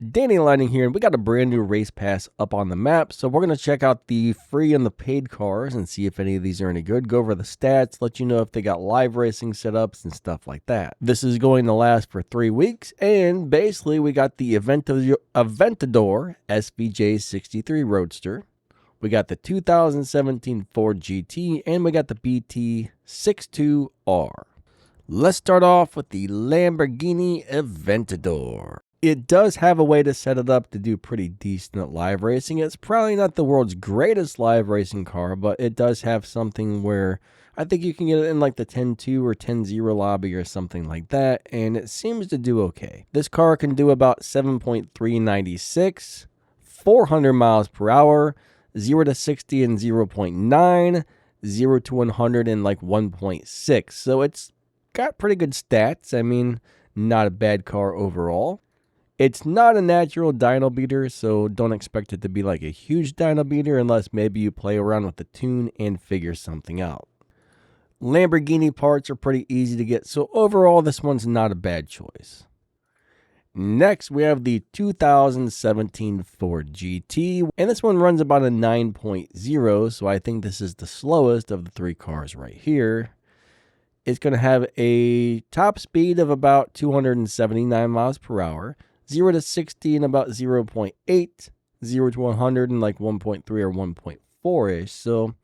Danny Lighting here, and we got a brand new race pass up on the map, so we're going to check out the free and the paid cars and see if any of these are any good, go over the stats, let you know if they got live racing setups and stuff like that. This is going to last for 3 weeks, and basically we got the Aventador SVJ63 Roadster, we got the 2017 Ford GT, and we got the BT62R. Let's start off with the Lamborghini Aventador. It does have a way to set it up to do pretty decent at live racing. It's probably not the world's greatest live racing car, but it does have something where I think you can get it in like the 10-2 or 10-0 lobby or something like that, and it seems to do okay. This car can do about 7.396, 400 miles per hour, 0 to 60 in 0.9, 0 to 100 in like 1.6. So it's got pretty good stats. I mean, not a bad car overall. It's not a natural dyno beater, so don't expect it to be like a huge dyno beater unless maybe you play around with the tune and figure something out. Lamborghini parts are pretty easy to get, so overall this one's not a bad choice. Next, we have the 2017 Ford GT, and this one runs about a 9.0, so I think this is the slowest of the 3 cars right here. It's going to have a top speed of about 279 miles per hour, 0 to 60 in about 0.8, 0 to 100 in like 1.3 or 1.4-ish. So,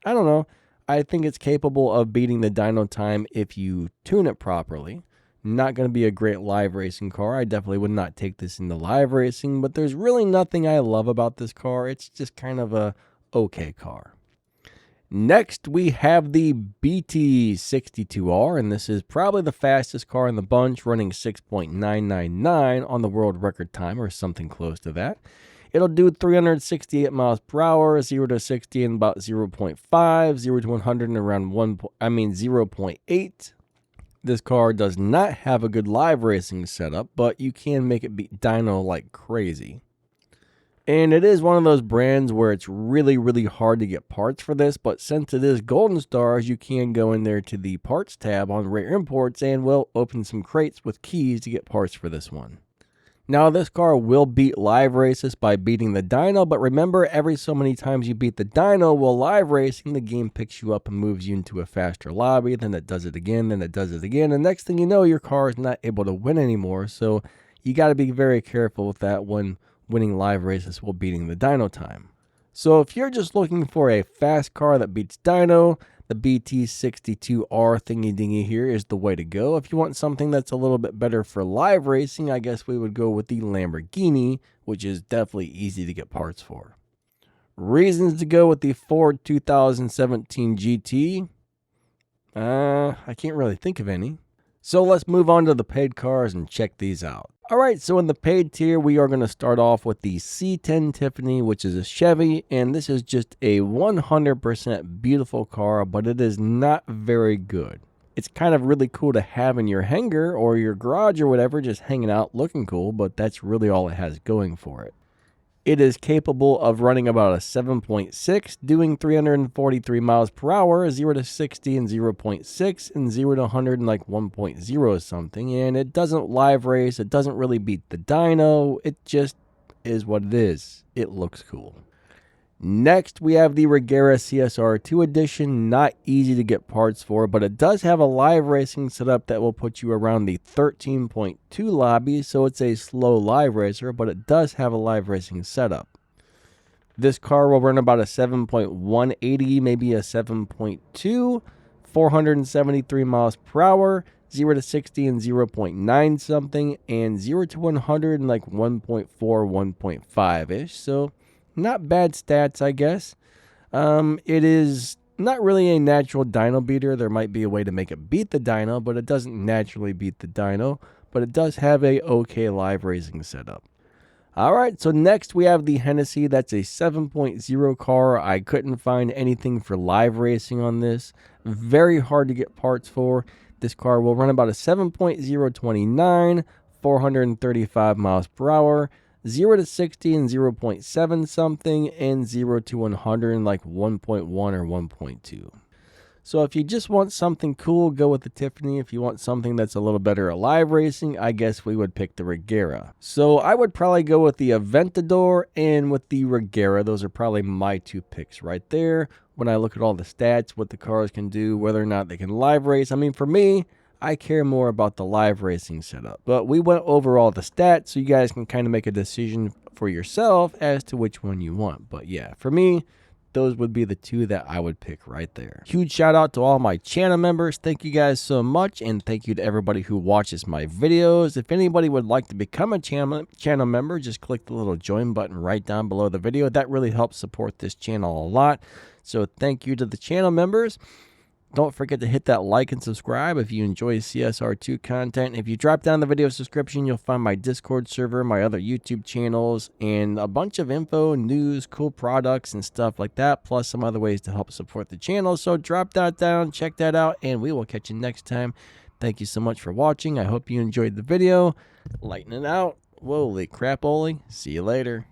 I don't know. I think it's capable of beating the dyno time if you tune it properly. Not going to be a great live racing car. I definitely would not take this into live racing, but there's really nothing I love about this car. It's just kind of a okay car. Next, we have the BT62R, and this is probably the fastest car in the bunch, running 6.999 on the world record time, or something close to that. It'll do 368 miles per hour, 0 to 60 in about 0.5, 0 to 100 in around 0.8. This car does not have a good live racing setup, but you can make it beat dyno like crazy. And it is one of those brands where it's really, really hard to get parts for this, but since it is Golden Stars, you can go in there to the parts tab on Rare Imports and will open some crates with keys to get parts for this one. Now, this car will beat live races by beating the dyno, but remember, every so many times you beat the dyno while live racing, the game picks you up and moves you into a faster lobby, then it does it again, then it does it again, and next thing you know, your car is not able to win anymore, so you got to be very careful with that when winning live races while beating the dyno time. So if you're just looking for a fast car that beats dyno, the BT62R thingy dingy here is the way to go. If you want something that's a little bit better for live racing, I guess we would go with the Lamborghini, which is definitely easy to get parts for. Reasons to go with the Ford 2017 GT? I can't really think of any. So let's move on to the paid cars and check these out. Alright, so in the paid tier, we are going to start off with the C10 Tiffany, which is a Chevy, and this is just a 100% beautiful car, but it is not very good. It's kind of really cool to have in your hangar or your garage or whatever, just hanging out looking cool, but that's really all it has going for it. It is capable of running about a 7.6, doing 343 miles per hour, 0 to 60 in 0.6, and 0 to 100 in like 1.0 something. And it doesn't live race, it doesn't really beat the dyno, it just is what it is. It looks cool. Next, we have the Regera CSR2 edition. Not easy to get parts for, but it does have a live racing setup that will put you around the 13.2 lobby, so it's a slow live racer, but it does have a live racing setup. This car will run about a 7.180, maybe a 7.2, 473 miles per hour, 0 to 60 in 0.9 something, and 0 to 100 in like 1.4, 1.5-ish, so not bad stats, I guess. It is not really a natural dyno beater. There might be a way to make it beat the dyno, but it doesn't naturally beat the dyno. But it does have a okay live racing setup. Alright, so next we have the Hennessy. That's a 7.0 car. I couldn't find anything for live racing on this. Very hard to get parts for. This car will run about a 7.029, 435 miles per hour, 0 to 60 in 0.7 something, and 0 to 100 in like 1.1 or 1.2. So if you just want something cool, go with the Tiffany. If you want something that's a little better at live racing, I guess we would pick the Regera. So I would probably go with the Aventador and with the Regera. Those are probably my two picks right there. When I look at all the stats, what the cars can do, whether or not they can live race. I mean, for me, I care more about the live racing setup. But we went over all the stats, so you guys can kind of make a decision for yourself as to which one you want. But yeah, for me, those would be the two that I would pick right there. Huge shout out to all my channel members. Thank you guys so much, and thank you to everybody who watches my videos. If anybody would like to become a channel member, just click the little join button right down below the video. That really helps support this channel a lot. So thank you to the channel members. Don't forget to hit that like and subscribe if you enjoy CSR2 content. If you drop down the video description, you'll find my Discord server, my other YouTube channels, and a bunch of info, news, cool products, and stuff like that, plus some other ways to help support the channel. So drop that down, check that out, and we will catch you next time. Thank you so much for watching. I hope you enjoyed the video. Lighten it out. Holy crap, Oli. See you later.